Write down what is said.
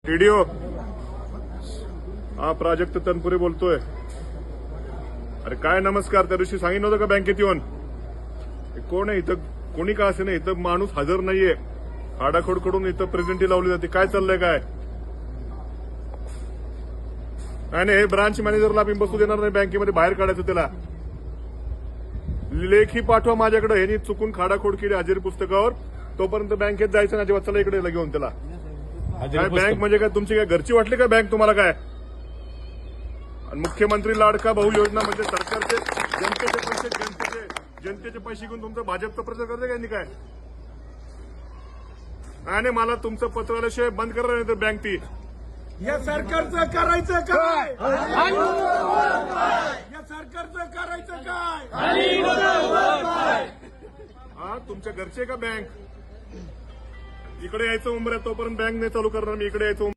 Video हा प्राजक्त तनपुरे बोलतोय. अरे काय नमस्कार, त्या दिवशी सांगितलं नव्हतं का बँकेत येऊन? कोण आहे इथं? कोणी का असे नाही, इथं माणूस हजर नाहीये. आडाखोड कडून इथं प्रेझेंटी लावली जाते. काय चाललंय काय? आणि हे ब्रांच मॅनेजरला मी बसू देणार नाही बँकेमध्ये, बाहेर काढायचं त्याला. लेखी पाठवा माझ्याकडे. ह्यांनी चुकून खाडाखोड केली हजेरी पुस्तकावर, तोपर्यंत बँकेत जायचं ना. जेव्हा चला इकडे घेऊन त्याला. काय बँक म्हणजे काय तुमची? काय घरची वाटली का बँक तुम्हाला? काय मुख्यमंत्री लाडका भाऊ योजना म्हणजे सरकारचे जनतेचे पैसे घेऊन तुमचं भाजपचा प्रचार करते काय? काय आणि मला तुमचं पत्र आल्याशिवाय बंद करा, नाही तर बँक ती. या सरकारचं करायचं काय? या सरकारचं करायचं काय? हा तुमच्या घरचे का बँक? इकडे यायचं उमऱ्यात, तोपर्यंत बँक नाही चालू करणार मी. इकडे यायचं